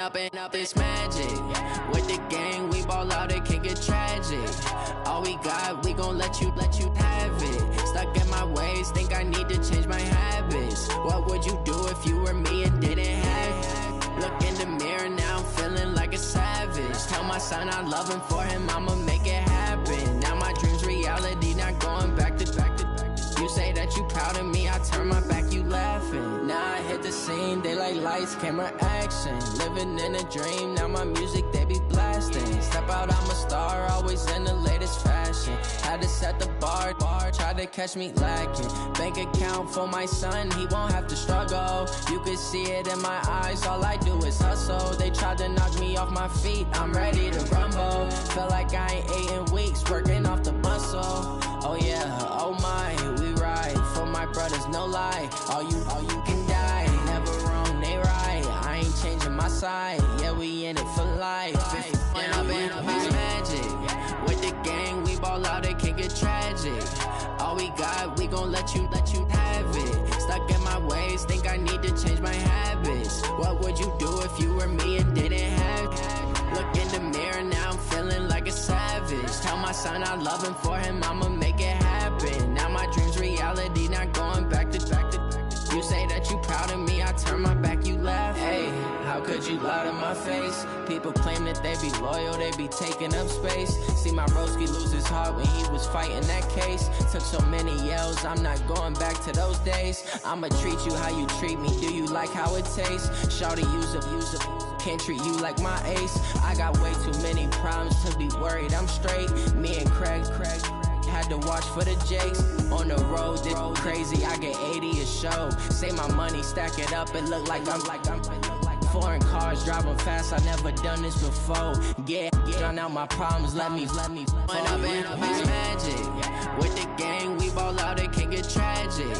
Up and up, it's magic. With the gang, we ball out, it can get tragic. All we got, we gon' let you have it. Stuck in my ways, think I need to change my habits. What would you do if you were me and didn't have it? Look in the mirror, now I'm feeling like a savage. Tell my son I love him, for him I'ma make it happen. Now my dream's reality, not going back to. You say that you proud of me, I turn my back, you laughing. Now I hit the scene, they like lights, camera, action. Living in a dream, now my music, they be blasting. Step out, I'm a star, always in the latest fashion. Had to set the bar, try to catch me lacking. Bank account for my son, he won't have to struggle. You can see it in my eyes, all I do is hustle. They tried to knock me off my feet, I'm ready to rumble. Feel like I ain't ate in weeks, working off the muscle. Oh yeah, oh my, we ride for my brothers, no lie. All you can die, never wrong, they right. I ain't changing my side, yeah, we in it for life. If up and up, it's magic. With the gang, we ball out, it can get tragic. All we got, we gon' let you have it. Stuck in my ways, think I need to change my habits. What would you do if you were me and didn't have it? Look in the mirror, now I'm feeling like a savage. Tell my son I love him, for him I'ma make it happen. Now my dream's reality, not going back to. You say that you proud of me, I turn my back, you laugh. Hey, how could you lie to my face? People claim that they be loyal, they be taking up space. See my broski lose his heart when he was fighting that case. Took so many yells, I'm not going back to those days. I'ma treat you how you treat me, do you like how it tastes? Shawty, use up, can't treat you like my ace. I got way too many problems to be worried, I'm straight. Me and Craig had to watch for the Jakes. On the road, this crazy, I get 80 a show. Say my money, stack it up, it look like I'm foreign cars, driving fast, I never done this before. Get drown out my problems, let me up and up, it's magic. With the gang, we ball out, it can get tragic.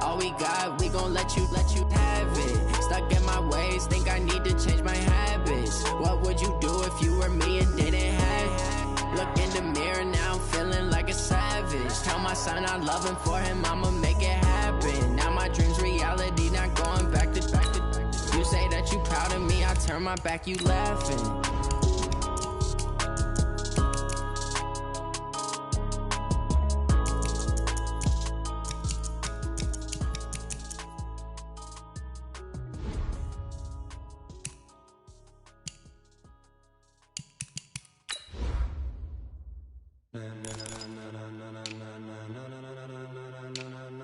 All we got, we gon' let you have it. Stuck in my ways, think I need to change my habits. What would you do if you were me and didn't have it? Look in the mirror, now I'm feeling like a savage. Tell my son I love him, for him I'ma make it happen. Now my dream's reality, not going back to. You say that you proud of me, I turn my back, you laughing.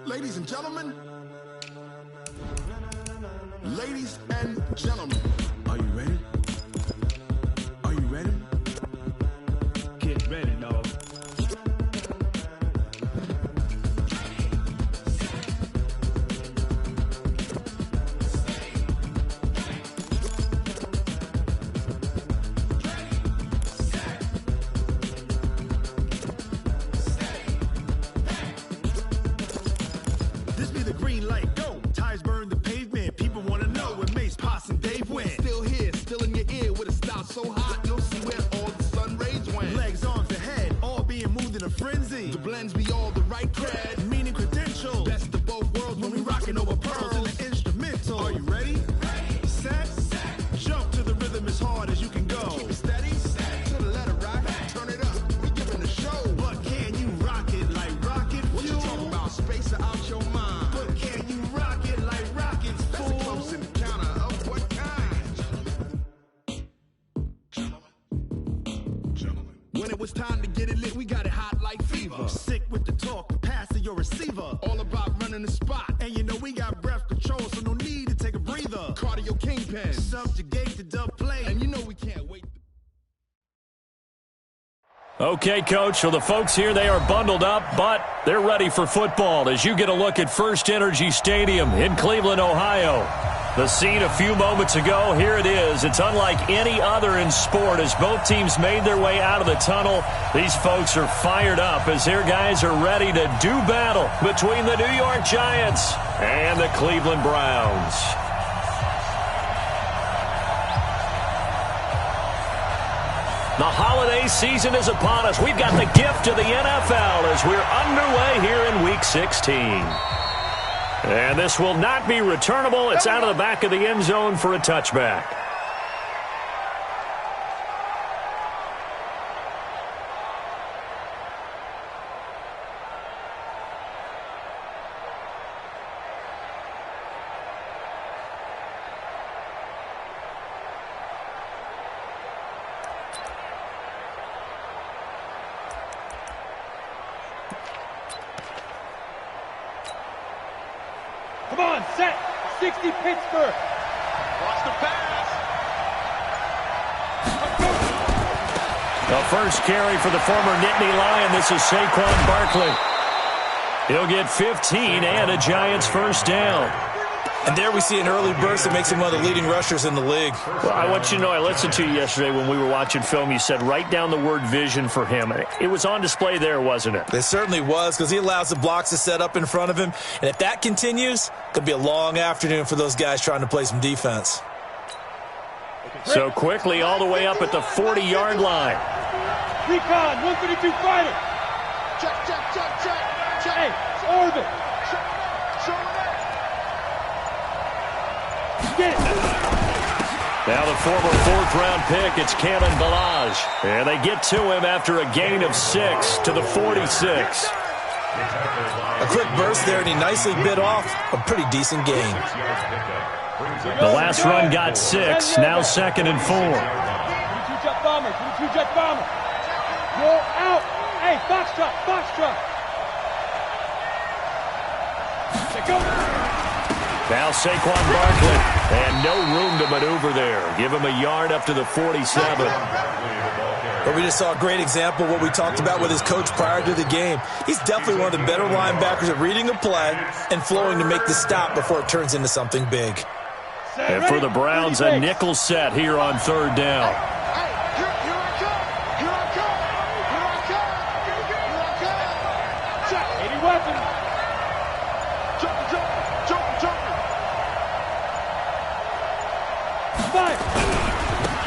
Ladies and gentlemen, ladies and gentlemen, are you ready? Are you ready? Get ready, dog. This be the green light, go. Tires burn the pavement. People wanna know where Mace, Poss, and Dave went. Still here, still in your ear with a style so hot, you'll see where all the sun rays went. Legs, arms, the head, all being moved in a frenzy. The blends be all the right cred, meaning credentials. Best of both worlds when we rockin' over pearls in the instrumental. Are you ready? Ready. Set. Jump to the rhythm as hard as you can go. Keep it steady. To the letter right. Turn it up. We giving the show. But can you rock it like rocket fuel? What you talking about? Space or out your mind? But can you rock it like rockets, fool? That's a close encounter of what kind? Gentlemen. When it was time to get it lit, we got it hot like fever. Sick with the talk, the pass to your receiver. All about running the spot. And you know we got breath control, so no need to take a breather. Cardio kingpin, subjugate the dub play. And you know we can't wait. Okay, Coach, so the folks here, they are bundled up, but they're ready for football as you get a look at First Energy Stadium in Cleveland, Ohio. The scene a few moments ago, here it is. It's unlike any other in sport as both teams made their way out of the tunnel. These folks are fired up as their guys are ready to do battle between the New York Giants and the Cleveland Browns. The holiday season is upon us. We've got the gift of the NFL as we're underway here in Week 16. And this will not be returnable. It's out of the back of the end zone for a touchback. Come on, set. 60 Pittsburgh. Watch the pass. The first carry for the former Nittany Lion. This is Saquon Barkley. He'll get 15 and a Giants first down. And there we see an early burst that makes him one of the leading rushers in the league. Well, I want you to know, I listened to you yesterday when we were watching film. You said write down the word vision for him. It was on display there, wasn't it? It certainly was, because he allows the blocks to set up in front of him. And if that continues, it could be a long afternoon for those guys trying to play some defense. So quickly all the way up at the 40-yard line. Recon, 152 fighter. Check. Hey, it's orbit. Show it. Get it. Now the former fourth-round pick, it's Kalen Ballage. And they get to him after a gain of 6 to the 46. A quick burst there, and he nicely bit off a pretty decent gain. The last run got 6, now 2nd and 4. 22-jet bomber, 22-jet bomber. Roll out. Hey, Foxtrot. Go. Now Saquon Barkley, and no room to maneuver there. Give him a yard up to the 47. But we just saw a great example of what we talked about with his coach prior to the game. He's definitely one of the better linebackers at reading a play and flowing to make the stop before it turns into something big. And for the Browns, a nickel set here on 3rd down.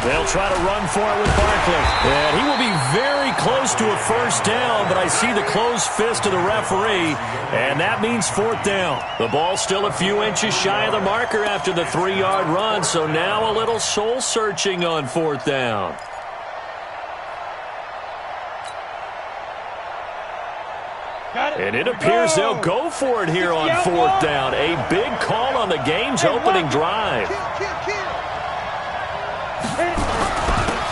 They'll try to run for it with Barkley. And he will be very close to a first down, but I see the closed fist of the referee, and that means 4th down. The ball's still a few inches shy of the marker after the 3-yard run, so now a little soul-searching on 4th down. And it appears they'll go for it here on 4th down. A big call on the game's opening drive.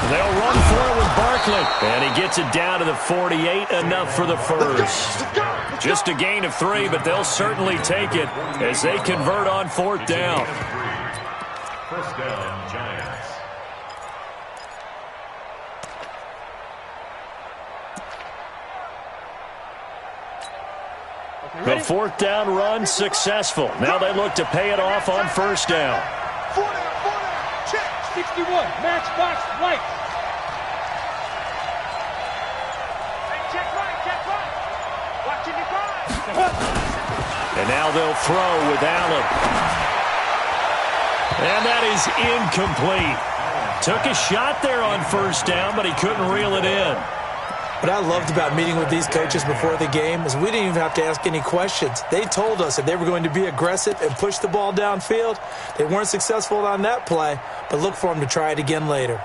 They'll run for it with Barkley. And he gets it down to the 48, enough for the first. Just a gain of 3, but they'll certainly take it as they convert on 4th down. First down, Giants. The 4th down run successful. Now they look to pay it off on 1st down. 61, matchbox right. Check right. Watching your five. And now they'll throw with Allen. And that is incomplete. Took a shot there on 1st down, but he couldn't reel it in. What I loved about meeting with these coaches before the game is we didn't even have to ask any questions. They told us if they were going to be aggressive and push the ball downfield. They weren't successful on that play, but look for them to try it again later.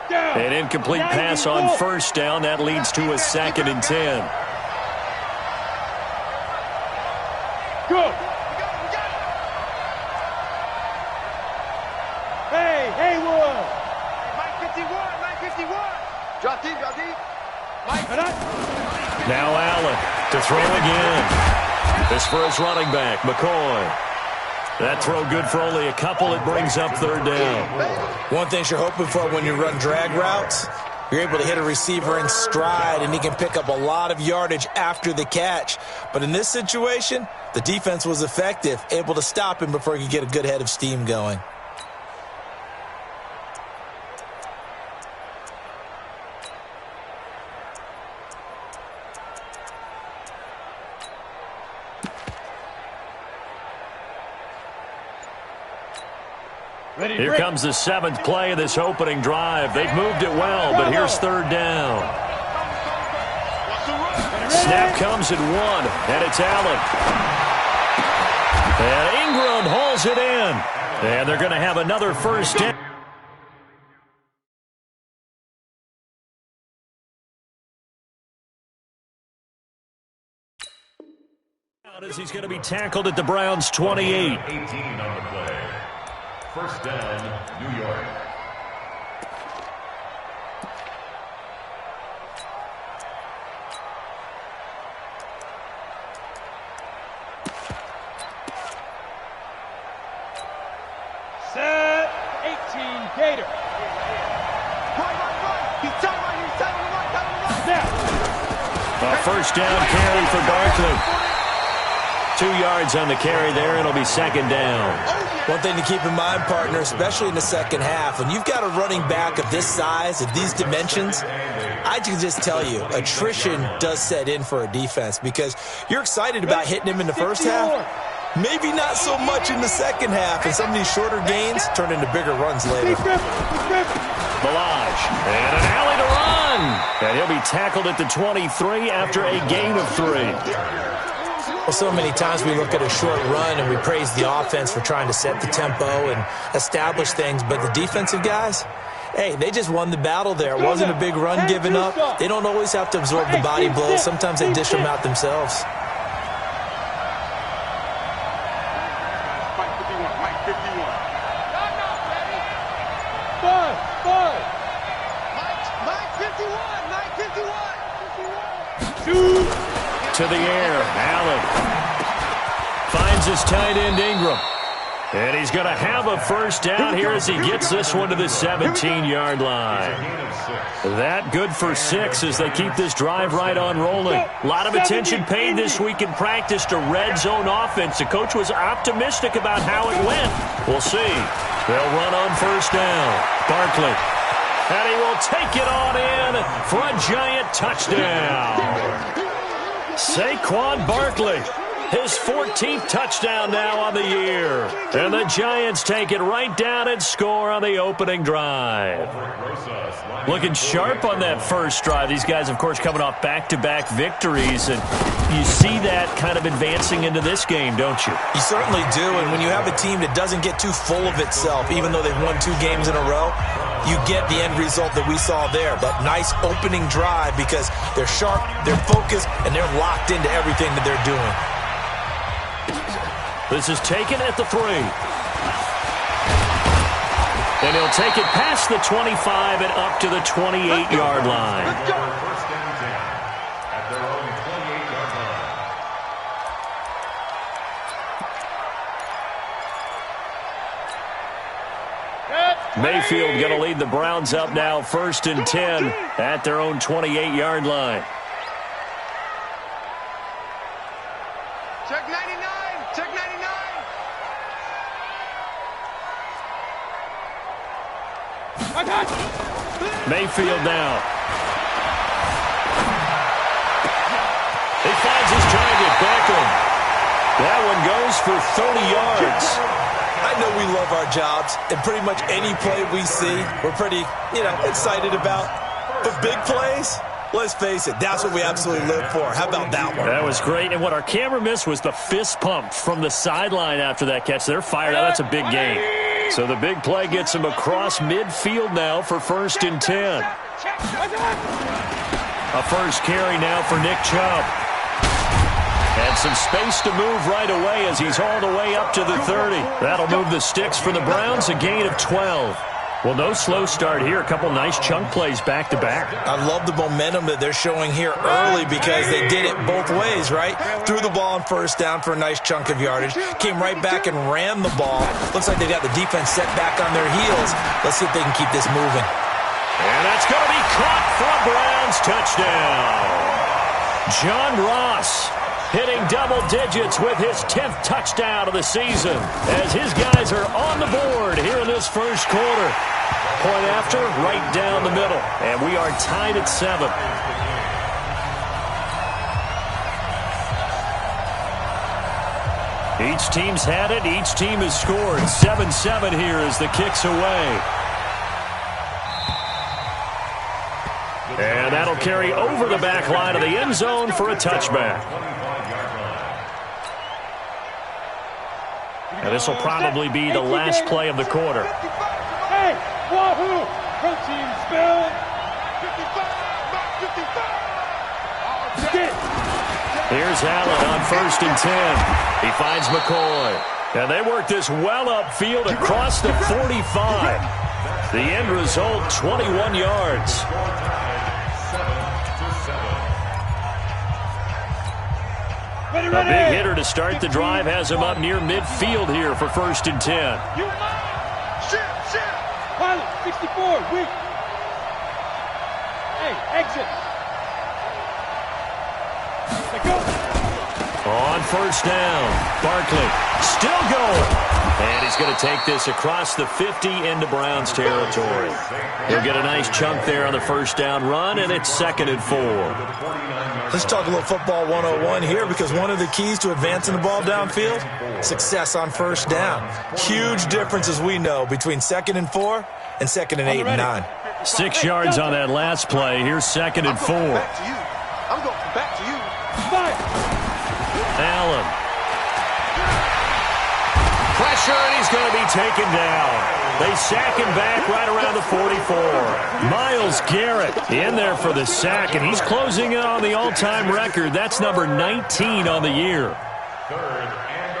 An incomplete pass on 1st down. That leads to a 2nd and 10. Go. Hey, Wood. Mike 51. Drop deep. Mike. Now Allen to throw again. This for his running back, McCoy. That throw good for only a couple. It brings up 3rd down. One thing you're hoping for when you run drag routes, you're able to hit a receiver in stride, and he can pick up a lot of yardage after the catch. But in this situation, the defense was effective, able to stop him before he could get a good head of steam going. Here comes the 7th play of this opening drive. They've moved it well, but here's 3rd down. Snap comes at 1, and it's Allen. And Ingram hauls it in. And they're going to have another first down. As he's going to be tackled at the Browns' 28. 18 on the play. First down, New York. Gator. He's tight right. A first down carry for Barkley. 2 yards on the carry there, and it'll be second down. One thing to keep in mind, partner, especially in the second half, when you've got a running back of this size, of these dimensions, I can just tell you, attrition does set in for a defense because you're excited about hitting him in the first half. Maybe not so much in the second half, and some of these shorter gains turn into bigger runs later. Milage, and an alley to run. And he'll be tackled at the 23 after a gain of 3. Well, so many times we look at a short run and we praise the offense for trying to set the tempo and establish things, but the defensive guys, hey, they just won the battle there. It wasn't a big run given up. They don't always have to absorb the body blows. Sometimes they dish them out themselves. To the air, Allen finds his tight end Ingram. And he's going to have a first down here as he gets this one to the 17-yard line. That good for 6 as they keep this drive right on rolling. A lot of attention paid this week in practice to red zone offense. The coach was optimistic about how it went. We'll see. They'll run on first down. Barkley. And he will take it on in for a giant touchdown. Saquon Barkley, his 14th touchdown now on the year. And the Giants take it right down and score on the opening drive. Looking sharp on that first drive. These guys, of course, coming off back-to-back victories. And you see that kind of advancing into this game, don't you? You certainly do. And when you have a team that doesn't get too full of itself, even though they've won 2 games in a row, you get the end result that we saw there. But nice opening drive because they're sharp, they're focused, and they're locked into everything that they're doing. This is taken at the 3. And he'll take it past the 25 and up to the 28-yard line. First down 10 at their own 28-yard line. Mayfield going to lead the Browns up now, 1st and 10 at their own 28-yard line. Check 99. Check 99. Mayfield now. He finds his target, Beckham. That one goes for 30 yards. I know we love our jobs, and pretty much any play we see, we're pretty, excited about. But big plays, let's face it, that's what we absolutely live for. How about that one? That was great, and what our camera missed was the fist pump from the sideline after that catch. They're fired out. That's a big gain. So the big play gets him across midfield now for 1st and 10. A first carry now for Nick Chubb. And some space to move right away as he's hauled away up to the 30. That'll move the sticks for the Browns, a gain of 12. Well, no slow start here. A couple nice chunk plays back-to-back. I love the momentum that they're showing here early because they did it both ways, right? Threw the ball on first down for a nice chunk of yardage. Came right back and ran the ball. Looks like they got the defense set back on their heels. Let's see if they can keep this moving. And that's going to be caught for a Browns touchdown. John Ross hitting double digits with his 10th touchdown of the season as his guys are on the board here in this first quarter. Point after, right down the middle. And we are tied at 7. Each team's had it. Each team has scored. 7-7 here as the kick's away. And that'll carry over the back line of the end zone for a touchback. And this will probably be the last play of the quarter. Hey, wahoo! Protein spill. 55, 55. Here's Allen on 1st and 10. He finds McCoy. And they work this well upfield across the 45. The end result, 21 yards. A big hitter to start the drive has him up near midfield here for 1st and 10. 64, weak. Hey, exit. Let go. On first down, Barkley still going. And he's going to take this across the 50 into Browns territory. He'll get a nice chunk there on the first down run, and it's 2nd and 4. Let's talk a little football 101 here, because one of the keys to advancing the ball downfield, success on first down. Huge difference, as we know, between 2nd and 4 and 2nd and 8 and 9. 6 yards on that last play. Here's 2nd and 4. I'm going back to you. Allen. Pressure, and he's going to be taken down. They sack him back right around the 44. Myles Garrett in there for the sack, and he's closing in on the all-time record. That's number 19 on the year. 3rd and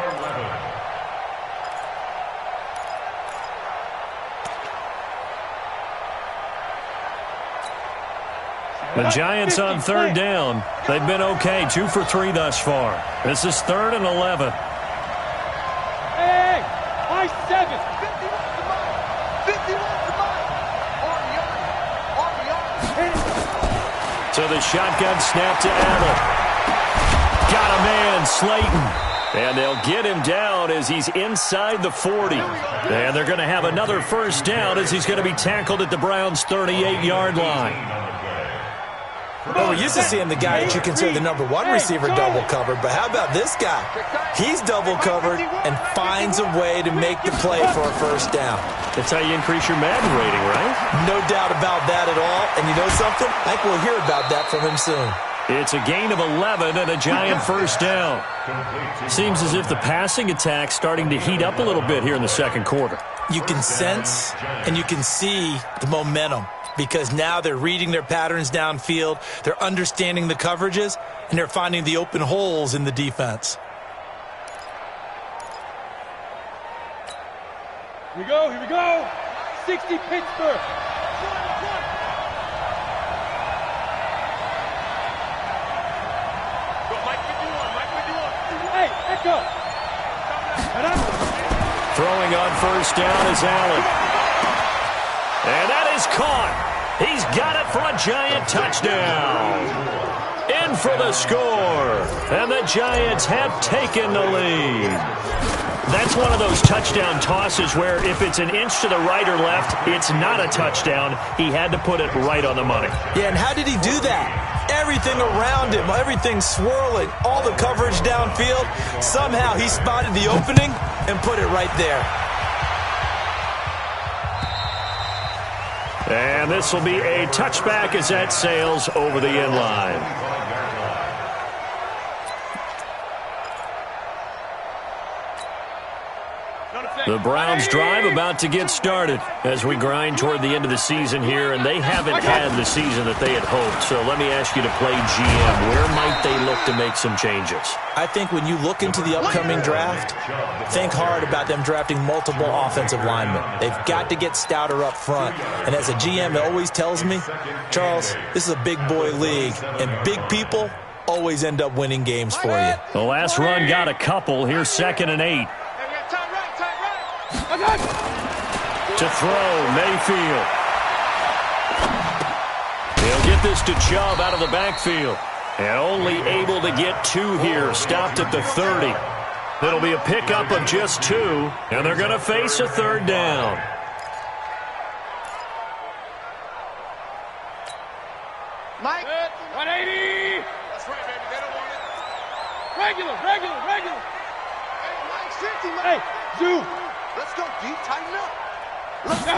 11. The Giants on 3rd down. They've been okay, 2 for 3 thus far. This is 3rd and 11. Hey, high 7. 51 to mine. 51 to mine. On. So the shotgun snap to Allen. Got a man, Slayton. And they'll get him down as he's inside the 40. And they're going to have another first down as he's going to be tackled at the Browns' 38-yard line. Well, we're used to seeing the guy that you consider the number 1 receiver double covered, but how about this guy? He's double covered and finds a way to make the play for a first down. That's how you increase your Madden rating, right? No doubt about that at all. And you know something? I think we'll hear about that from him soon. It's a gain of 11 and a Giant first down. Seems as if the passing attack's starting to heat up a little bit here in the second quarter. You can sense and you can see the momentum, because now they're reading their patterns downfield, they're understanding the coverages, and they're finding the open holes in the defense. Here we go. 60 Pittsburgh. Hey, echo. Throwing on first down is Allen. And that is caught. He's got it for a Giant touchdown. In for the score. And the Giants have taken the lead. That's one of those touchdown tosses where if it's an inch to the right or left, it's not a touchdown. He had to put it right on the money. Yeah, and how did he do that? Everything around him, everything swirling, all the coverage downfield. Somehow he spotted the opening and put it right there. And this will be a touchback as that sails over the end line. The Browns drive about to get started as we grind toward the end of the season here, and they haven't had the season that they had hoped. So let me ask you to play GM. Where might they look to make some changes? I think when you look into the upcoming draft, think hard about them drafting multiple offensive linemen. They've got to get stouter up front. And as a GM, it always tells me, Charles, this is a big boy league, and big people always end up winning games for you. The last run got a couple. Here's 2nd and 8. To throw, Mayfield. He'll get this to Chubb out of the backfield. And only able to get 2 here. Stopped at the 30. It'll be a pickup of just 2. And they're going to face a 3rd down. Mike. 180. That's right, baby. They don't want it. Regular. Hey, Mike, 50, Mike. Hey, Zoo. Let's go deep, tighten up. Let's go.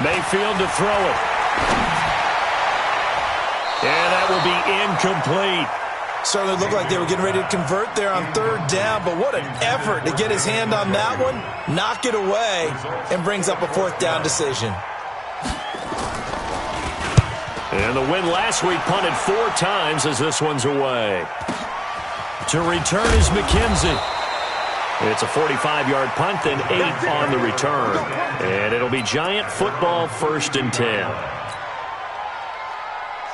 Mayfield to throw it. And that will be incomplete. Certainly looked like they were getting ready to convert there on 3rd down, but what an effort to get his hand on that one, knock it away, and brings up a 4th down decision. And the win last week punted 4 times as this one's away. To return is McKenzie. It's a 45-yard punt, then 8 on the return. And it'll be Giant football 1st and 10.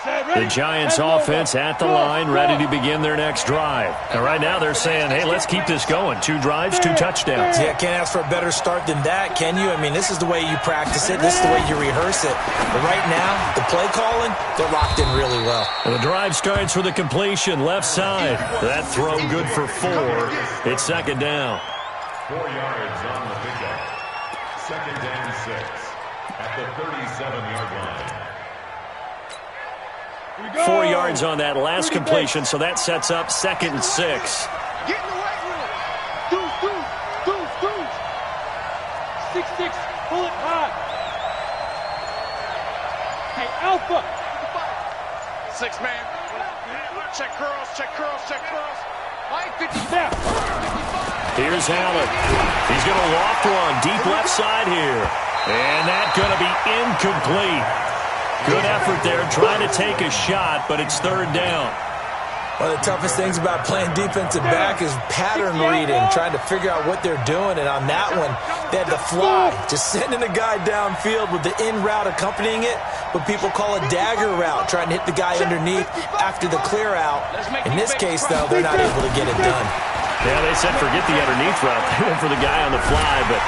Set, The Giants offense at the line, ready to begin their next drive. And right now they're saying, hey, let's keep this going. 2 drives, 2 touchdowns. Yeah, can't ask for a better start than that, can you? I mean, this is the way you practice it. This is the way you rehearse it. But right now, the play calling, they're locked in really well. And the drive starts with a completion, left side. That throw good for 4. It's second down. 4 yards on the pickup. Second and 6 at the 37-yard line. 4 yards on that last completion, so that sets up second and 6. Get in the right room. Deuce. 6-6, pull it high. Hey, Alpha. 6-man. Check curls. 50 snap. Here's Allen. He's going to loft one deep left side here. And that's going to be incomplete. Good effort there, trying to take a shot, but it's third down. One of the toughest things about playing defensive back is pattern reading, trying to figure out what they're doing. And on that one, they had to fly, just sending a guy downfield with the in route accompanying it, what people call a dagger route, trying to hit the guy underneath after the clear out. In this case, though, they're not able to get it done. Yeah, they said forget the underneath route. They went for the guy on the fly, but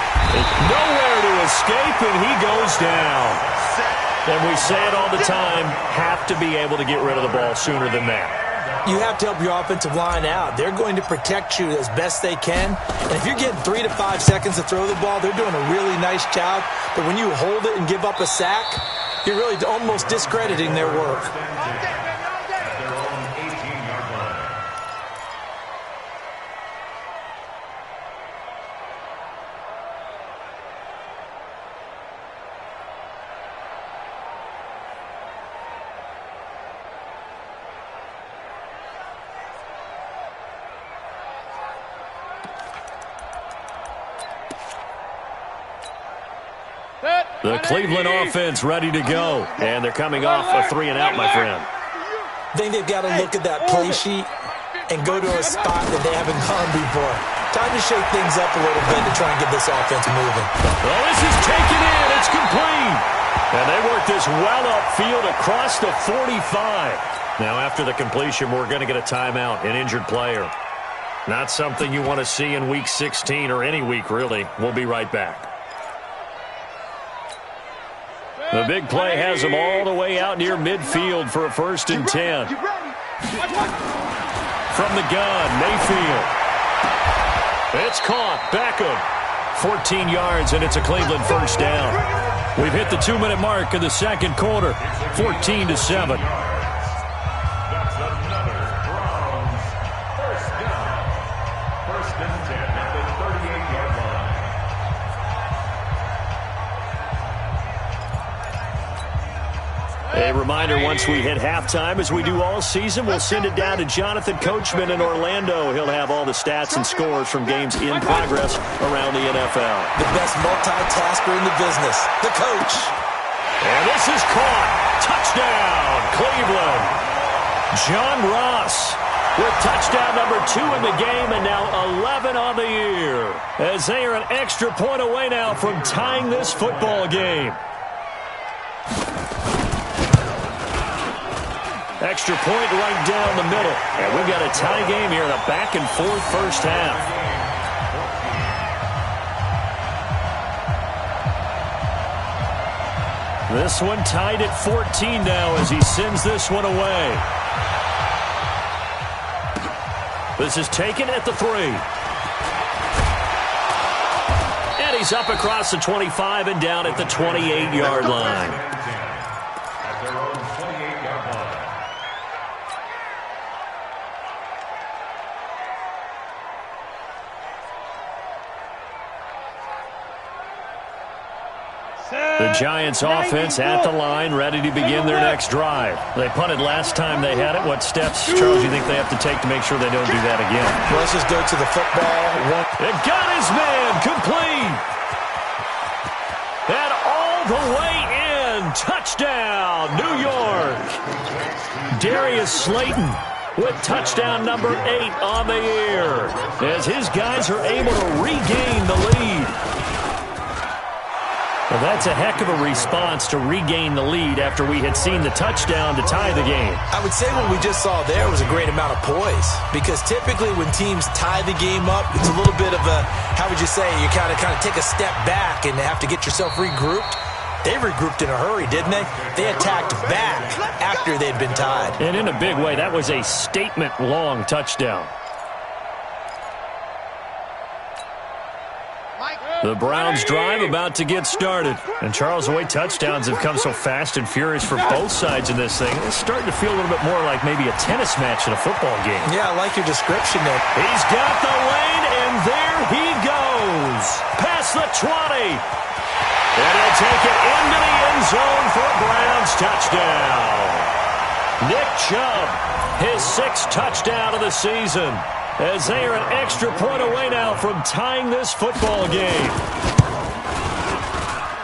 nowhere to escape, and he goes down. And we say it all the time, have to be able to get rid of the ball sooner than that. You have to help your offensive line out. They're going to protect you as best they can. And if you're getting 3 to 5 seconds to throw the ball, they're doing a really nice job. But when you hold it and give up a sack, you're really almost discrediting their work. The Cleveland offense ready to go. And they're coming off a 3-and-out, my friend. I think they've got to look at that play sheet and go to a spot that they haven't gone before. Time to shake things up a little bit to try and get this offense moving. Well, this is taken in. It's complete. And they work this well upfield across the 45. Now, after the completion, we're going to get a timeout, an injured player. Not something you want to see in Week 16 or any week, really. We'll be right back. The big play has them all the way out near midfield for a 1st and 10. From the gun, Mayfield. It's caught. Beckham. 14 yards, and it's a Cleveland first down. We've hit the 2-minute mark in the second quarter. 14-7. That's another Browns first down. 1st and 10 at the 38-yard line. A reminder, once we hit halftime, as we do all season, we'll send it down to Jonathan Coachman in Orlando. He'll have all the stats and scores from games in progress around the NFL. The best multitasker in the business, the coach. And this is caught. Touchdown, Cleveland. John Ross with touchdown number 2 in the game, and now 11 on the year, as they are an extra point away now from tying this football game. Extra point right down the middle. And we've got a tie game here in a back-and-forth first half. This one tied at 14 now as he sends this one away. This is taken at the 3. And he's up across the 25 and down at the 28-yard line. At their own 28-yard line. The Giants offense at the line, ready to begin their next drive. They punted last time they had it. What steps, Charles, do you think they have to take to make sure they don't do that again? Well, let's just go to the football. It got his man complete. And all the way in. Touchdown, New York. Darius Slayton with touchdown number 8 on the year, as his guys are able to regain the lead. Well, that's a heck of a response to regain the lead after we had seen the touchdown to tie the game. I would say what we just saw there was a great amount of poise, because typically when teams tie the game up, it's a little bit of a, how would you say, you kind of take a step back and have to get yourself regrouped. They regrouped in a hurry, didn't they? They attacked back after they'd been tied. And in a big way, that was a statement-long touchdown. The Browns drive about to get started. And Charles, the way touchdowns have come so fast and furious for both sides in this thing, it's starting to feel a little bit more like maybe a tennis match in a football game. Yeah, I like your description there. He's got the lane, and there he goes. Past the 20. And he'll take it into the end zone for a Browns touchdown. Nick Chubb, his 6th touchdown of the season, as they are an extra point away now from tying this football game.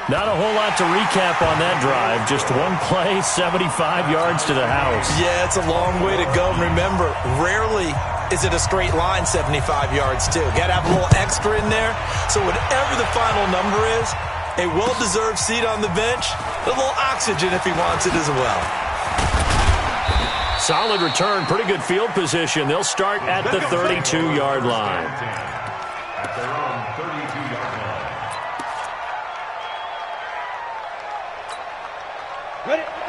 Not a whole lot to recap on that drive. Just one play, 75 yards to the house. Yeah, it's a long way to go. And remember, rarely is it a straight line 75 yards, too. Got to have a little extra in there. So whatever the final number is, a well-deserved seat on the bench, a little oxygen if he wants it as well. Solid return, pretty good field position. They'll start at the 32-yard line. At their own 32-yard line.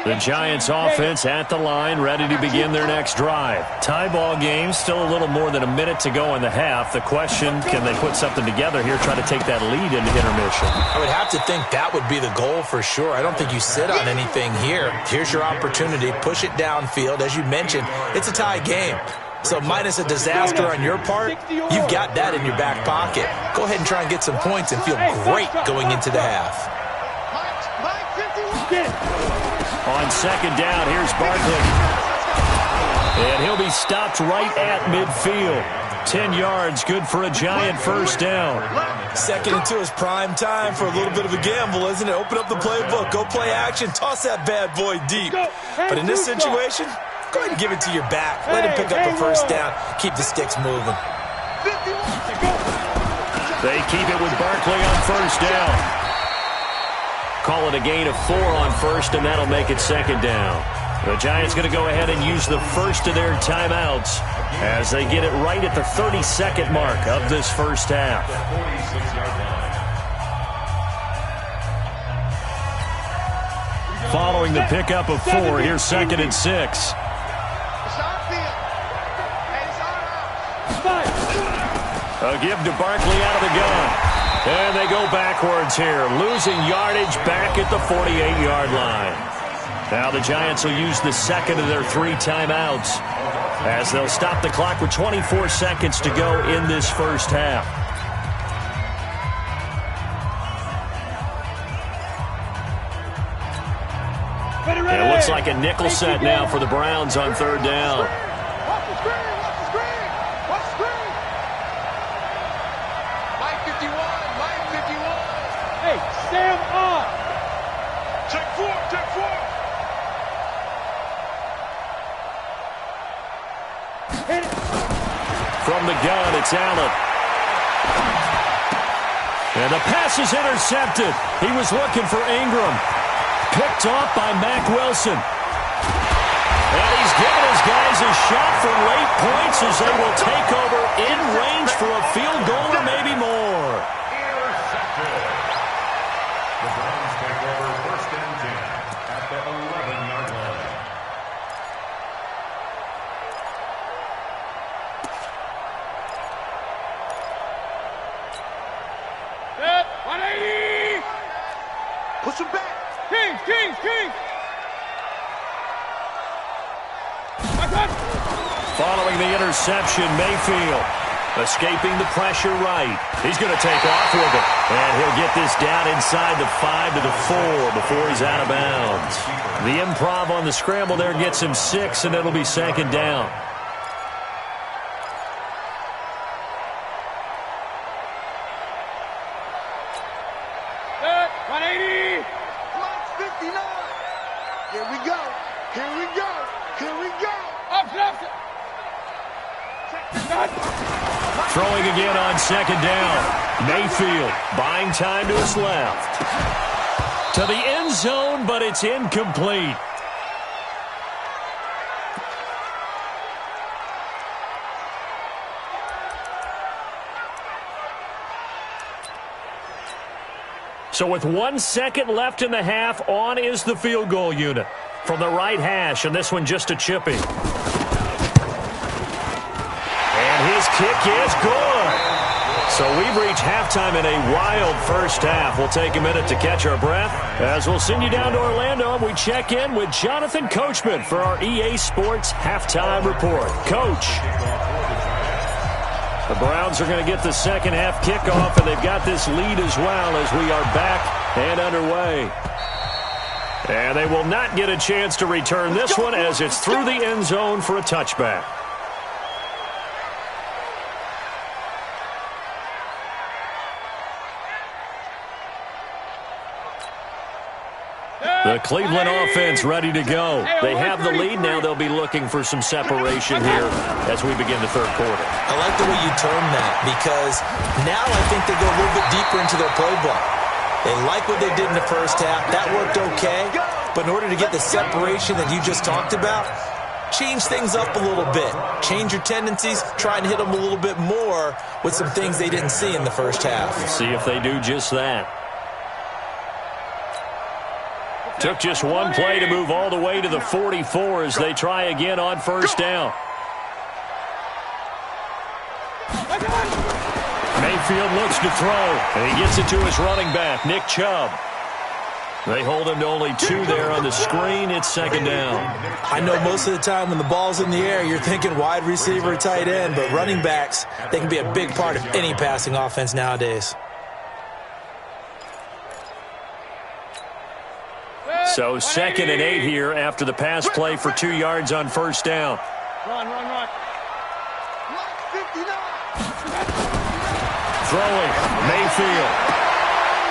The Giants offense at the line, ready to begin their next drive. Tie ball game, still a little more than a minute to go in the half. The question, can they put something together here, try to take that lead into intermission? I would have to think that would be the goal for sure. I don't think you sit on anything here. Here's your opportunity. Push it downfield. As you mentioned, it's a tie game. So minus a disaster on your part, you've got that in your back pocket. Go ahead and try and get some points and feel great going into the half. On second down, here's Barkley. And he'll be stopped right at midfield. 10 yards, good for a Giant first down. Second and 2 is prime time for a little bit of a gamble, isn't it? Open up the playbook, go play action, toss that bad boy deep. But in this situation, go ahead and give it to your back. Let him pick up a first down. Keep the sticks moving. They keep it with Barkley on first down. Call it a gain of 4 on first, and that'll make it second down. The Giants going to go ahead and use the first of their timeouts as they get it right at the 32nd mark of this first half. Following the pickup of 4, here's second and 6. A give to Barkley out of the gun. And they go backwards here, losing yardage back at the 48-yard line. Now the Giants will use the second of their 3 timeouts as they'll stop the clock with 24 seconds to go in this first half. It looks like a nickel set now for the Browns on third down. From the gun, it's Allen. And the pass is intercepted. He was looking for Ingram. Picked off by Mack Wilson. And he's given his guys a shot for late points as they will take over in range for a field goal or maybe more. Intercepted. The Browns take over first and 10 at the 11-yard line. Set, 180! Push him back! Kings! Following the interception, Mayfield escaping the pressure right. He's going to take off with it. And he'll get this down inside the 5 to the 4 before he's out of bounds. The improv on the scramble there gets him 6, and it'll be second down. Set, 180! 59! Here we go! Up! Throwing again on second down. Mayfield buying time to his left. To the end zone, but it's incomplete. So with 1 second left in the half, on is the field goal unit. From the right hash, and this one just a chippy. And his kick is good. So we've reached halftime in a wild first half. We'll take a minute to catch our breath as we'll send you down to Orlando and we check in with Jonathan Coachman for our EA Sports Halftime Report. Coach. The Browns are going to get the second half kickoff, and they've got this lead as well as we are back and underway. And they will not get a chance to return this one as it's through the end zone for a touchback. The Cleveland offense ready to go. They have the lead now. They'll be looking for some separation here as we begin the third quarter. I like the way you term that because now I think they go a little bit deeper into their playbook. They like what they did in the first half. That worked okay. But in order to get the separation that you just talked about, change things up a little bit. Change your tendencies. Try and hit them a little bit more with some things they didn't see in the first half. See if they do just that. Took just one play to move all the way to the 44 as they try again on first down. Mayfield looks to throw, and he gets it to his running back, Nick Chubb. They hold him to only 2 there on the screen. It's second down. I know most of the time when the ball's in the air, you're thinking wide receiver, tight end, but running backs, they can be a big part of any passing offense nowadays. So 2nd and 8 here after the pass play for 2 yards on first down. Run. Throwing, Mayfield.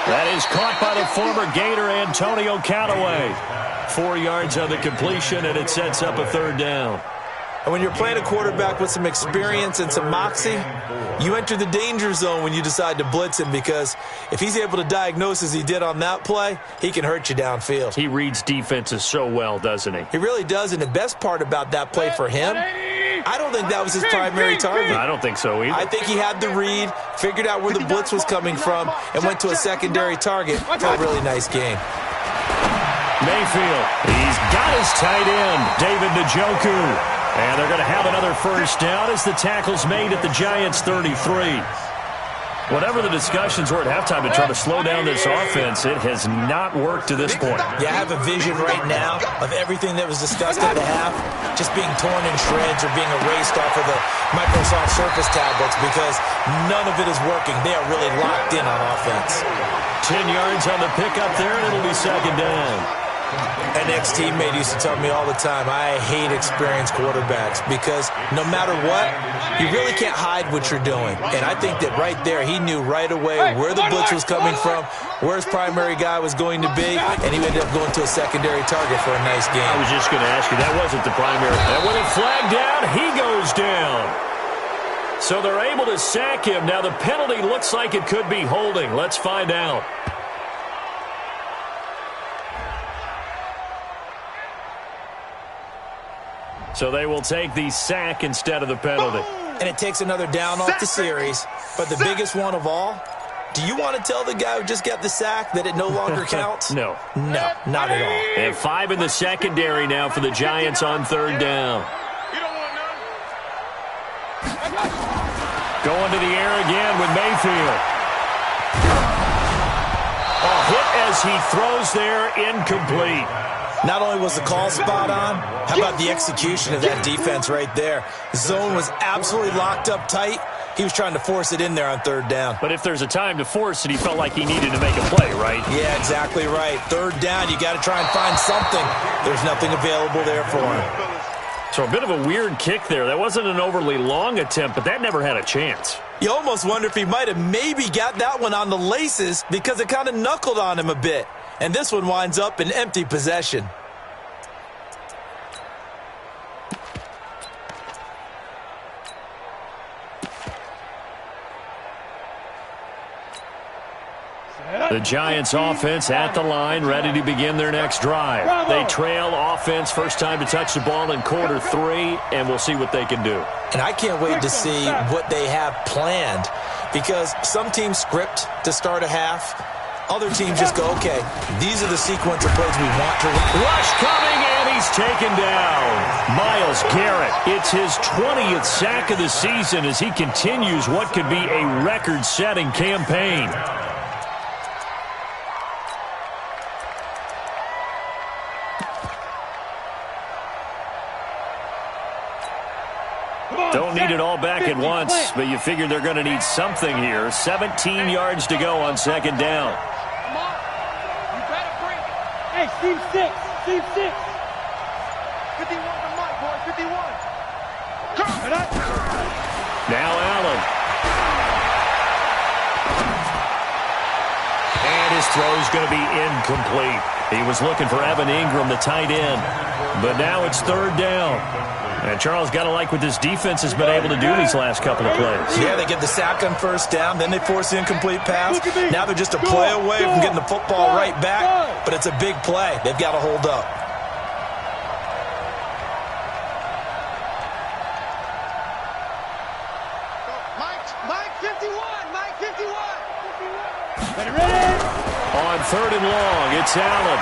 That is caught by the former Gator Antonio Callaway. 4 yards on the completion, and it sets up a third down. And when you're playing a quarterback with some experience and some moxie, you enter the danger zone when you decide to blitz him because if he's able to diagnose as he did on that play, he can hurt you downfield. He reads defenses so well, doesn't he? He really does, and the best part about that play for him, I don't think that was his primary target. I don't think so either. I think he had the read, figured out where the blitz was coming from, and went to a secondary target for a really nice game. Mayfield, he's got his tight end, David Njoku. And they're going to have another first down as the tackle's made at the Giants' 33. Whatever the discussions were at halftime to try to slow down this offense, it has not worked to this point. Yeah, I have a vision right now of everything that was discussed at the half just being torn in shreds or being erased off of the Microsoft Surface tablets because none of it is working. They are really locked in on offense. 10 yards on the pickup there, and it'll be second down. An ex-teammate used to tell me all the time, I hate experienced quarterbacks because no matter what, you really can't hide what you're doing. And I think that right there, he knew right away where the blitz was coming from, where his primary guy was going to be, and he ended up going to a secondary target for a nice game. I was just going to ask you, that wasn't the primary. And with it flagged down, he goes down. So they're able to sack him. Now the penalty looks like it could be holding. Let's find out. So they will take the sack instead of the penalty. And it takes another down off the series. But the biggest one of all, do you want to tell the guy who just got the sack that it no longer counts? No. No, not at all. And 5 in the secondary now for the Giants on third down. Going to the air again with Mayfield. A hit as he throws there, incomplete. Not only was the call spot on, how about the execution of that defense right there? The zone was absolutely locked up tight. He was trying to force it in there on third down. But if there's a time to force it, he felt like he needed to make a play, right? Yeah, exactly right. Third down, you got to try and find something. There's nothing available there for him. So a bit of a weird kick there. That wasn't an overly long attempt, but that never had a chance. You almost wonder if he might have maybe got that one on the laces because it kind of knuckled on him a bit. And this one winds up in empty possession. The Giants offense at the line, ready to begin their next drive. They trail offense, first time to touch the ball in quarter 3, and we'll see what they can do. And I can't wait to see what they have planned, because some teams script to start a half. Other teams just go, okay, these are the sequence of plays we want to run. Rush coming, and he's taken down. Myles Garrett, it's his 20th sack of the season as he continues what could be a record-setting campaign. Don't need it all back at once, but you figure they're going to need something here. 17 yards to go on second down. Come on. You better bring it. Hey, Steve 6. Steve 6. 51 to Mike, boy. 51. Now Allen. And his throw's going to be incomplete. He was looking for Evan Ingram, the tight end. But now it's third down. And Charles, got to like what this defense has been able to do these last couple of plays. Yeah, they get the sack on first down, then they force the incomplete pass. Now they're just a play away from getting the football right back, but it's a big play. They've got to hold up. Mike 51. Mike 51. Ready? On third and long, it's Allen.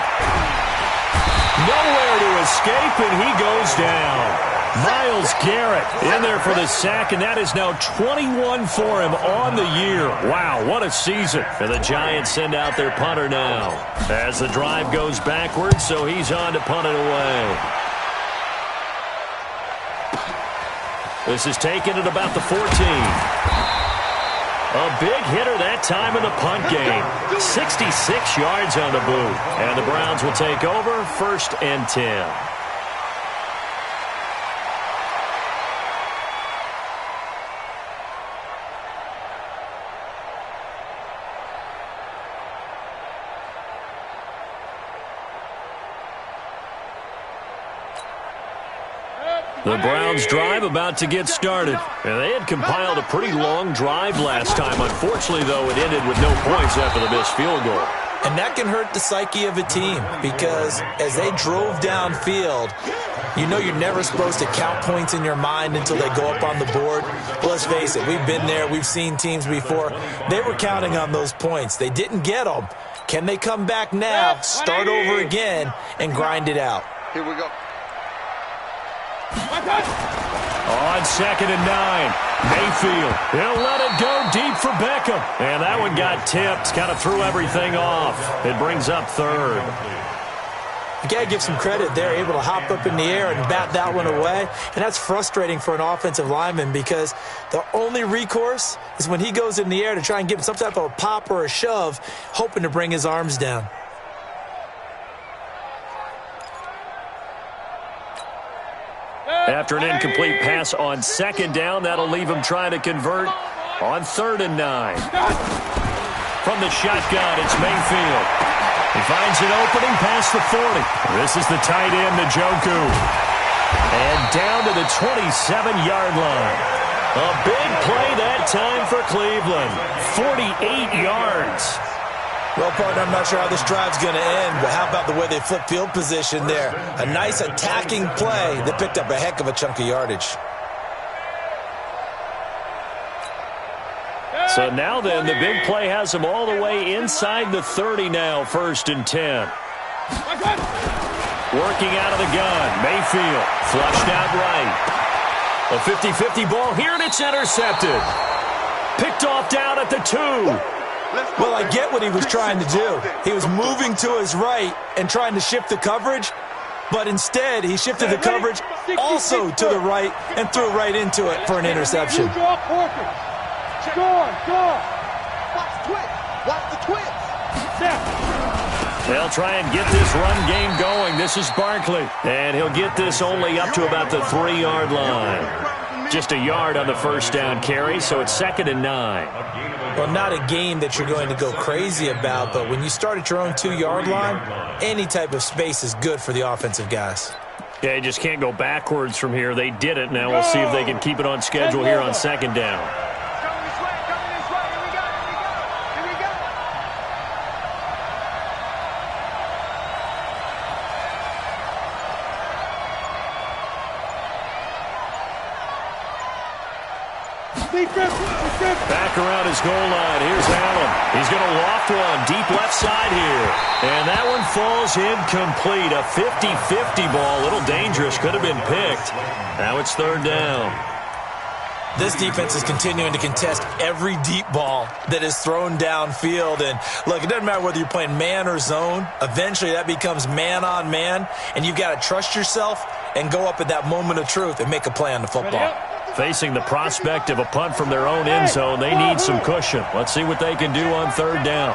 Nowhere to escape, and he goes down. Myles Garrett in there for the sack, and that is now 21 for him on the year. Wow, what a season. And the Giants send out their punter now as the drive goes backwards, so he's on to punt it away. This is taken at about the 14. A big hitter that time in the punt game. 66 yards on the boot. And the Browns will take over, 1st and 10. The Browns drive about to get started. And they had compiled a pretty long drive last time. Unfortunately, though, it ended with no points after the missed field goal. And that can hurt the psyche of a team, because as they drove downfield, you know you're never supposed to count points in your mind until they go up on the board. But let's face it, we've been there. We've seen teams before. They were counting on those points. They didn't get them. Can they come back now, start over again, and grind it out? Here we go. On 2nd and 9, Mayfield. He'll let it go deep for Beckham. And that one got tipped. Kind of threw everything off. It brings up 3rd. You got to give some credit. They're able to hop up in the air and bat that one away. And that's frustrating for an offensive lineman, because the only recourse is when he goes in the air to try and give him some type of a pop or a shove, hoping to bring his arms down. After an incomplete pass on 2nd down, that'll leave him trying to convert on 3rd and 9. From the shotgun, it's Mayfield. He finds an opening past the 40. This is the tight end, Njoku. And down to the 27-yard line. A big play that time for Cleveland. 48 yards. Well, partner, I'm not sure how this drive's going to end, but how about the way they flip field position there? A nice attacking play that picked up a heck of a chunk of yardage. So now then, the big play has them all the way inside the 30 now, 1st and 10. Working out of the gun, Mayfield, flushed out right. A 50-50 ball here, and it's intercepted. Picked off down at the 2. Well, I get what he was trying to do. He was moving to his right and trying to shift the coverage, but instead he shifted the coverage also to the right and threw right into it for an interception. Watch Watch the twins. They'll try and get this run game going. This is Barkley, and he'll get this only up to about the 3-yard line. Just a yard on the 1st down carry, so it's 2nd and 9. Well, not a game that you're going to go crazy about, but when you start at your own 2-yard line, any type of space is good for the offensive guys. Yeah, you just can't go backwards from here. They did it. Now we'll see if they can keep it on schedule here on 2nd down. Back around his goal line. Here's Allen. He's going to loft one deep left side here. And that one falls incomplete. A 50-50 ball. A little dangerous. Could have been picked. Now it's third down. This defense is continuing to contest every deep ball that is thrown downfield. And, look, it doesn't matter whether you're playing man or zone. Eventually that becomes man on man. And you've got to trust yourself and go up at that moment of truth and make a play on the football. Facing the prospect of a punt from their own end zone, they need some cushion. Let's see what they can do on third down.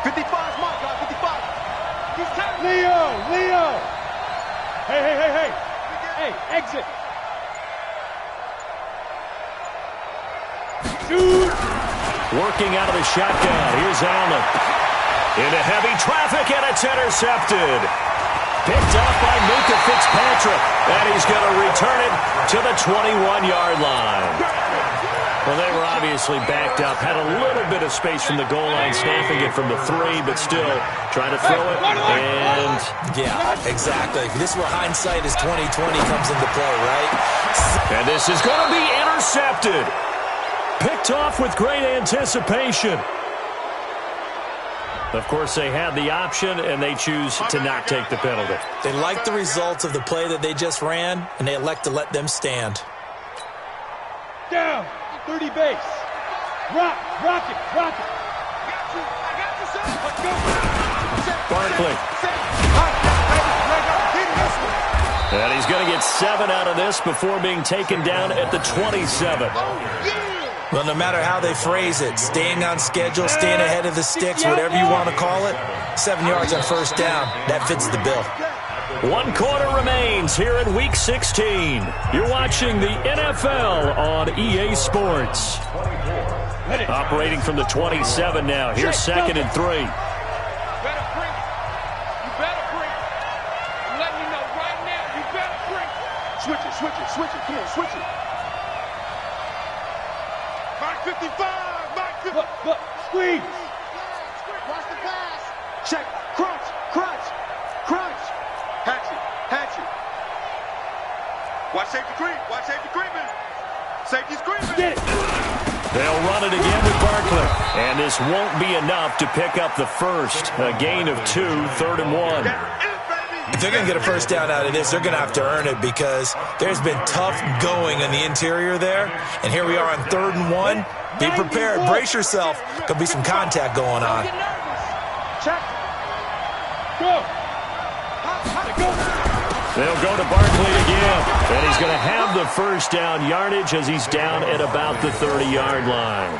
55's my guy, 55. He's tapped. Leo. Hey, exit. Shoot. Working out of the shotgun. Here's Allen. Into heavy traffic, and it's intercepted. Picked up by Minka Fitzpatrick, and he's going to return it to the 21-yard line. Well, they were obviously backed up, had a little bit of space from the goal line, snapping it from the 3, but still trying to throw it, and... Yeah, exactly. This is where hindsight is 20/20 comes into play, right? And this is going to be intercepted. Picked off with great anticipation. Of course, they had the option, and they choose to not take the penalty. They like the results of the play that they just ran, and they elect to let them stand. Down. 30 base. Rock it. I got you, son. Let's go. Barkley. And he's going to get 7 out of this before being taken down at the 27. Well, no matter how they phrase it, staying on schedule, staying ahead of the sticks, whatever you want to call it, 7 yards on first down, that fits the bill. 1 quarter remains here in Week 16. You're watching the NFL on EA Sports. Operating from the 27 now. Here's 2nd and 3. You better bring it. I'm letting you know right now, you better bring it. Switch it. Come on, switch it. Mark 55. Mark 55. Look. Squeeze. Watch the pass. Check. Crunch. Hatchet. Watch safety creeping. Safety's creeping. Get it. They'll run it again with Barkley. And this won't be enough to pick up the first. A gain of 2, 3rd and 1. If they're going to get a first down out of this, they're going to have to earn it because there's been tough going in the interior there. And here we are on 3rd and 1. Be prepared. Brace yourself. Could be some contact going on. Check. Go. They'll go to Barkley again. And he's going to have the first down yardage as he's down at about the 30-yard line.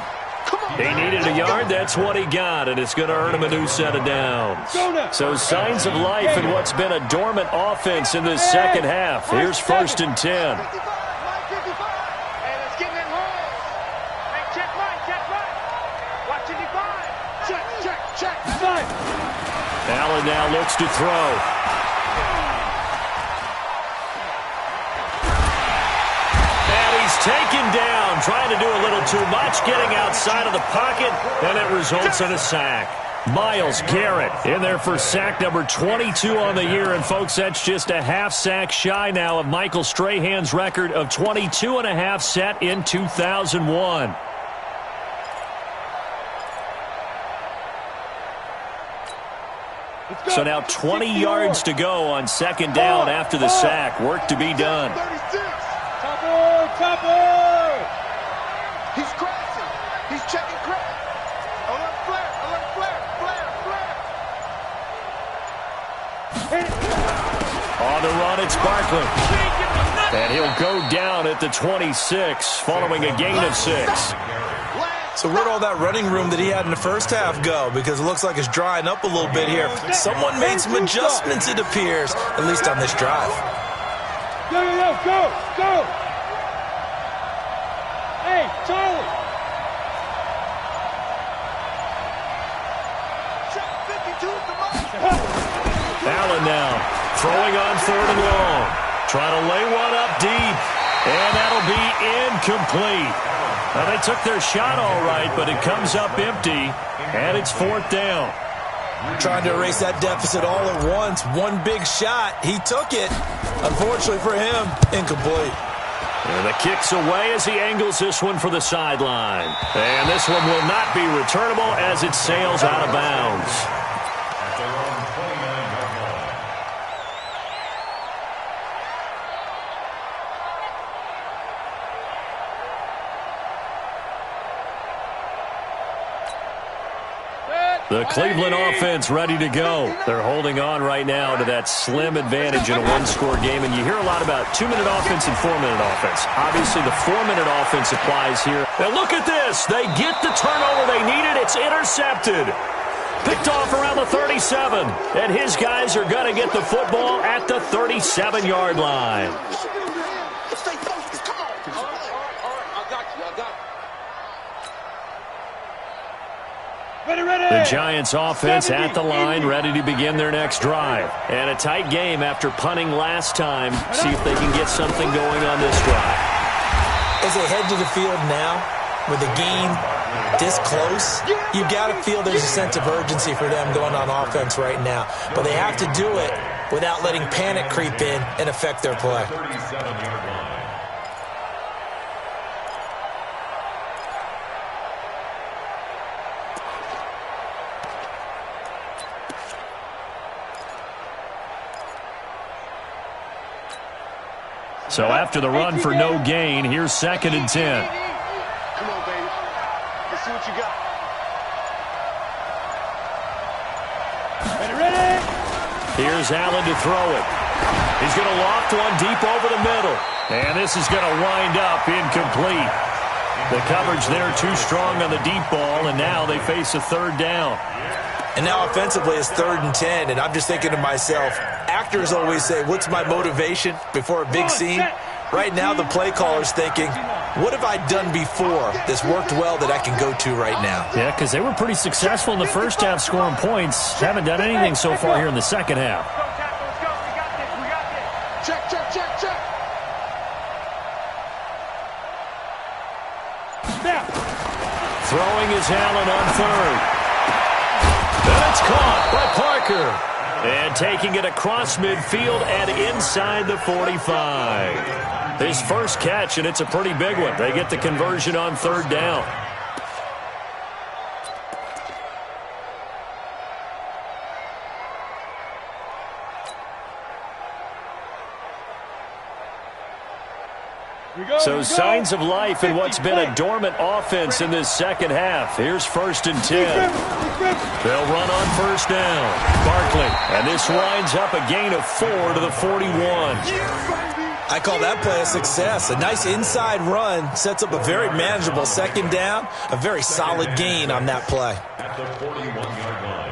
He needed a yard. That's what he got, and it's going to earn him a new set of downs. So signs of life in what's been a dormant offense in this second half. Here's 1st and 10. Allen now looks to throw. Taken down, trying to do a little too much, getting outside of the pocket, and it results in a sack. Myles Garrett in there for sack number 22 on the year, and folks, that's just a half sack shy now of Michael Strahan's record of 22.5 set in 2001. So now 20 yards to go on 2nd down after the sack. Work to be done. Topper! He's crashing. He's checking crash. Alert flare. On the run, it's Barkley. And he'll go down at the 26, following a gain of 6. So where'd all that running room that he had in the first half go? Because it looks like it's drying up a little bit here. Someone made some adjustments, it appears, at least on this drive. Go! Hey, Charlie! Allen now throwing on 3rd and long. Trying to lay one up deep. And that'll be incomplete. Now, they took their shot all right, but it comes up empty. And it's 4th down. trying to erase that deficit all at once. One big shot. He took it. Unfortunately for him, incomplete. And the kick's away as he angles this one for the sideline. And this one will not be returnable as it sails out of bounds. At their own 29-yard line. The Cleveland offense ready to go. They're holding on right now to that slim advantage in a one-score game. And you hear a lot about 2-minute offense and 4-minute offense. Obviously, the 4-minute offense applies here. And look at this. They get the turnover they needed. It's intercepted. Picked off around the 37. And his guys are going to get the football at the 37-yard line. Stay focused. Come on. All right. I got you. The Giants offense at the line, ready to begin their next drive. And a tight game after punting last time. See if they can get something going on this drive. As they head to the field now, with the game this close, you've got to feel there's a sense of urgency for them going on offense right now. But they have to do it without letting panic creep in and affect their play. 37-yard line. So after the run for no gain, here's 2nd and 10. Come on, baby. Let's see what you got. Ready? Here's Allen to throw it. He's going to loft one deep over the middle. And this is going to wind up incomplete. The coverage there too strong on the deep ball, and now they face a 3rd down. And now offensively it's 3rd and 10, and I'm just thinking to myself, actors always say, what's my motivation before a big scene? Right now the play caller's thinking, what have I done before that's worked well that I can go to right now? Yeah, because they were pretty successful in the first half scoring points. Haven't done anything so far here in the second half. Let's go. We got this. Check. Snap. Throwing is Allen on 3rd. And it's caught by Parker. And taking it across midfield and inside the 45. His first catch, and it's a pretty big one. They get the conversion on 3rd down. So signs of life in what's been a dormant offense in this second half. Here's 1st and 10. They'll run on 1st down. Barkley, and this winds up a gain of 4 to the 41. I call that play a success. A nice inside run sets up a very manageable 2nd down. A very solid gain on that play. At the 41-yard line.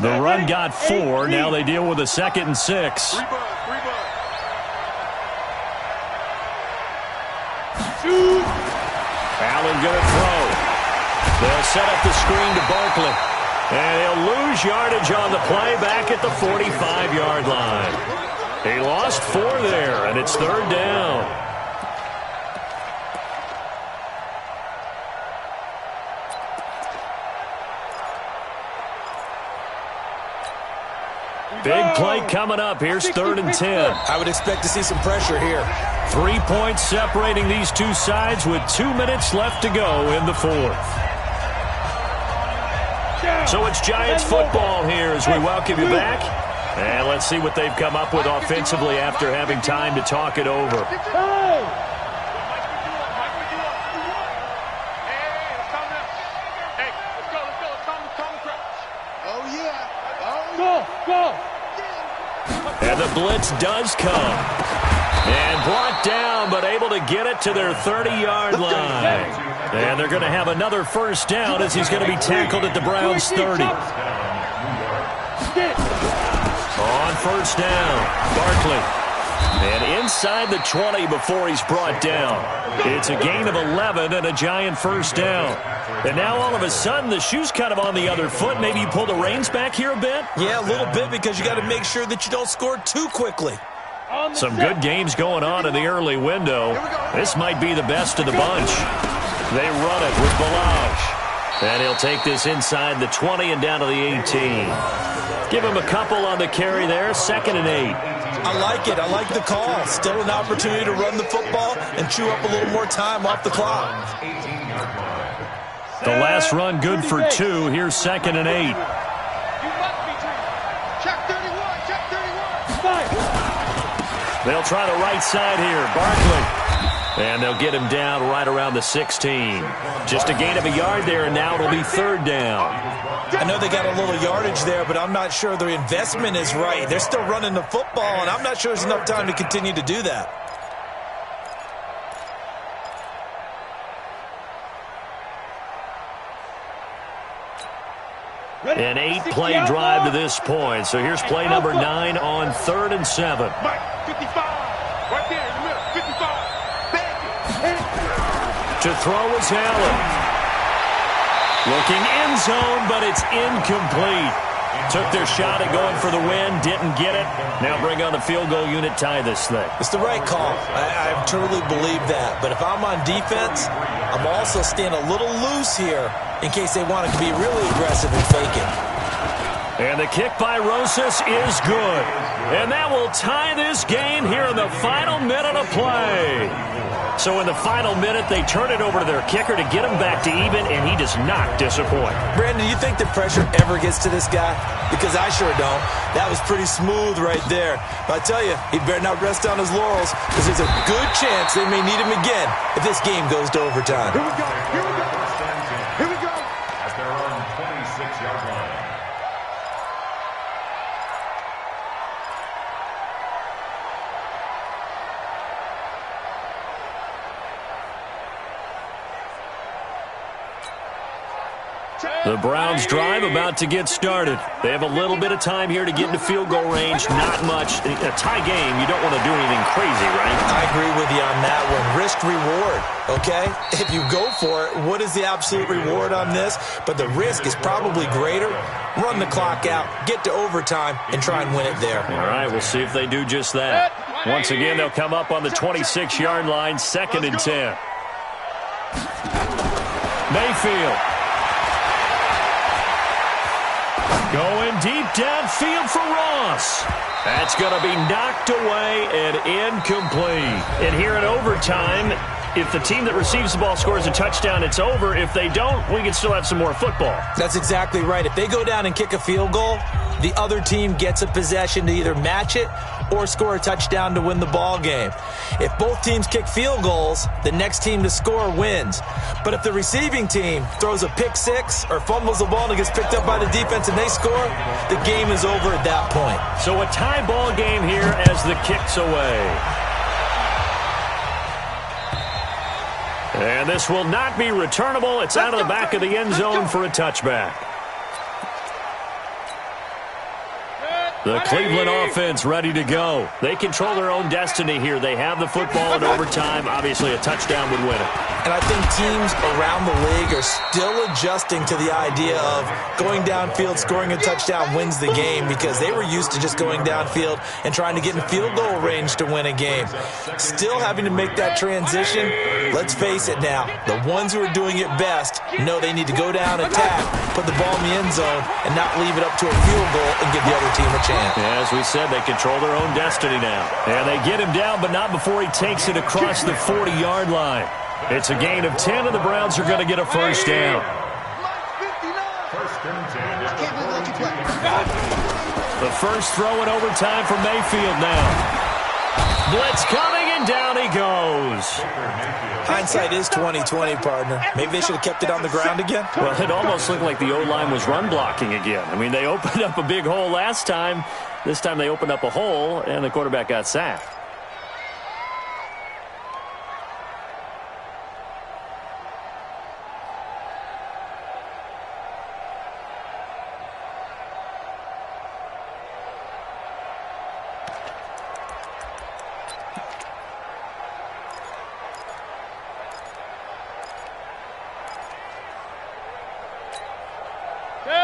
The run got 4. Now they deal with a 2nd and 6. Three bud. Allen going to throw. They'll set up the screen to Barkley. And he'll lose yardage on the play back at the 45-yard line. He lost 4 there, and it's 3rd down. Big play coming up. Here's 3rd and 10. I would expect to see some pressure here. 3 points separating these two sides with 2 minutes left to go in the 4th. So it's Giants football here as we welcome you back. And let's see what they've come up with offensively after having time to talk it over. Go. And the blitz does come. And brought down, but able to get it to their 30-yard line. And they're going to have another 1st down as he's going to be tackled at the Browns' 30. On 1st down, Barkley. And inside the 20 before he's brought down. It's a gain of 11 and a Giant 1st down. And now all of a sudden the shoe's kind of on the other foot. Maybe you pull the reins back here a bit? Yeah, a little bit because you got to make sure that you don't score too quickly. Some good games going on in the early window. This might be the best of the bunch. They run it with Balaj. And he'll take this inside the 20 and down to the 18. Give him a couple on the carry there, 2nd and 8. I like it. I like the call. Still an opportunity to run the football and chew up a little more time off the clock. The last run good for 2. Here's 2nd and 8. Check 31, check 31. They'll try the right side here. Barkley. And they'll get him down right around the 16. Just a gain of a yard there, and now it'll be 3rd down. I know they got a little yardage there, but I'm not sure the investment is right. They're still running the football, and I'm not sure there's enough time to continue to do that. An 8-play drive to this point. So here's play number 9 on 3rd and 7. Mike, 55. Right there in the middle, 55. To throw is Allen. Looking end zone, but it's incomplete. Took their shot at going for the win, didn't get it. Now bring on the field goal unit, tie this thing. It's the right call. I truly believe that. But if I'm on defense, I'm also staying a little loose here in case they want to be really aggressive and fake it. And the kick by Rosas is good. And that will tie this game here in the final minute of play. So in the final minute, they turn it over to their kicker to get him back to even, and he does not disappoint. Brandon, do you think the pressure ever gets to this guy? Because I sure don't. That was pretty smooth right there. But I tell you, he better not rest on his laurels, because there's a good chance they may need him again if this game goes to overtime. Here we go, here we go, here we go. At their own 26-yard line. The Browns drive about to get started. They have a little bit of time here to get into field goal range. Not much. A tie game, you don't want to do anything crazy, right? I agree with you on that one. Risk reward, okay? If you go for it, what is the absolute reward on this? But the risk is probably greater. Run the clock out, get to overtime, and try and win it there. All right, we'll see if they do just that. Once again, they'll come up on the 26-yard line, 2nd and 10. Mayfield. Going deep downfield for Ross. That's going to be knocked away and incomplete. And here in overtime, if the team that receives the ball scores a touchdown, it's over. If they don't, we can still have some more football. That's exactly right. If they go down and kick a field goal, the other team gets a possession to either match it or score a touchdown to win the ball game. If both teams kick field goals, the next team to score wins. But if the receiving team throws a pick six or fumbles the ball and it gets picked up by the defense and they score, the game is over at that point. So a tie ball game here as the kick's away. And this will not be returnable. It's out of the back of the end zone for a touchback. The Cleveland offense ready to go. They control their own destiny here. They have the football in overtime. Obviously, a touchdown would win it. And I think teams around the league are still adjusting to the idea of going downfield, scoring a touchdown wins the game, because they were used to just going downfield and trying to get in field goal range to win a game. Still having to make that transition. Let's face it now, the ones who are doing it best know they need to go down, attack, put the ball in the end zone, and not leave it up to a field goal and give the other team a chance. Yeah, as we said, they control their own destiny now. And they get him down, but not before he takes it across the 40-yard line. It's a gain of 10, and the Browns are going to get a first down. First and 10. The first throw in overtime for Mayfield now. Blitz coming, and down he goes. Hindsight is 20/20, partner. Maybe they should have kept it on the ground again. Well, it almost looked like the O-line was run blocking again. I mean, they opened up a big hole last time. This time they opened up a hole, and the quarterback got sacked.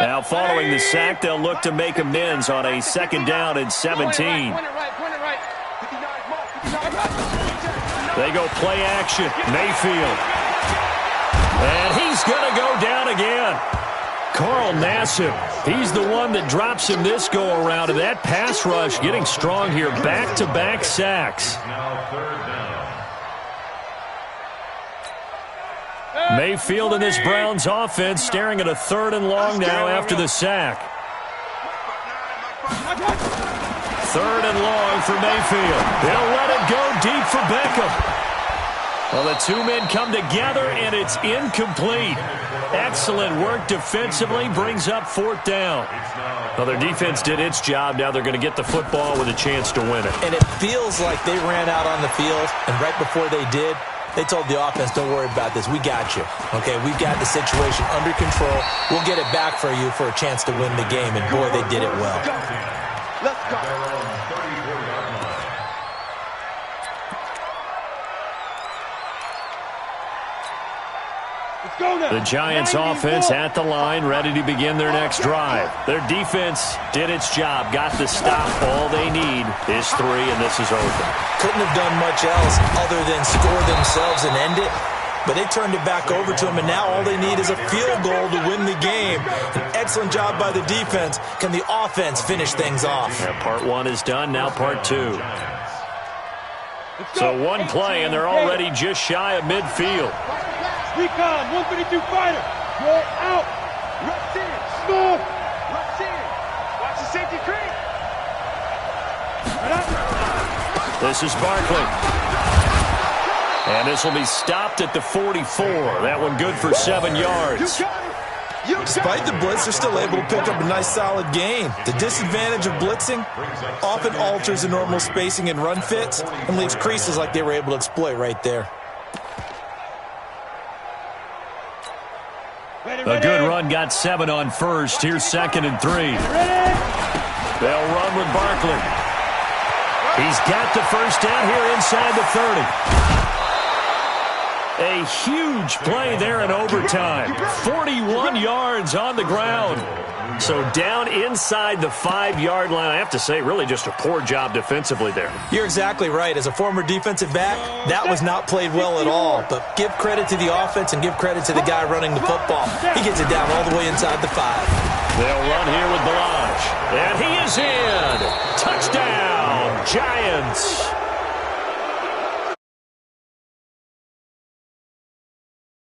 Now, following the sack, they'll look to make amends on a 2nd down and 17. Point it right. They go play action. Mayfield. And he's going to go down again. Carl Nassib, he's the one that drops him this go-around. And that pass rush getting strong here. Back-to-back sacks. Mayfield in this Browns offense staring at a 3rd and long now after the sack. 3rd and long for Mayfield. They'll let it go deep for Beckham. Well, the two men come together, and it's incomplete. Excellent work defensively, brings up 4th down. Well, their defense did its job. Now they're going to get the football with a chance to win it. And it feels like they ran out on the field, and right before they did, they told the offense, don't worry about this. We got you. Okay, we've got the situation under control. We'll get it back for you for a chance to win the game. And, boy, they did it well. Let's go. The Giants offense at the line, ready to begin their next drive. Their defense did its job, got the stop. All they need is 3, and this is over. Couldn't have done much else other than score themselves and end it. But they turned it back over to them, and now all they need is a field goal to win the game. An excellent job by the defense. Can the offense finish things off? Yeah, part 1 is done, now part 2. So one play, and they're already just shy of midfield. Recon, 152 fighter. Go out. Rush in. Small. Rush in. Watch the safety creep. This is Barkley. And this will be stopped at the 44. That one good for 7 yards. Despite the blitz, they're still able to pick up a nice solid gain. The disadvantage of blitzing often alters the normal spacing and run fits and leaves creases like they were able to exploit right there. A good run got 7 on first. Here's 2nd and 3. They'll run with Barkley. He's got the first down here inside the 30. A huge play there in overtime. 41 yards on the ground. So down inside the 5-yard line. I have to say, really just a poor job defensively there. You're exactly right. As a former defensive back, that was not played well at all. But give credit to the offense and give credit to the guy running the football. He gets it down all the way inside the 5. They'll run here with Balaj. And he is in.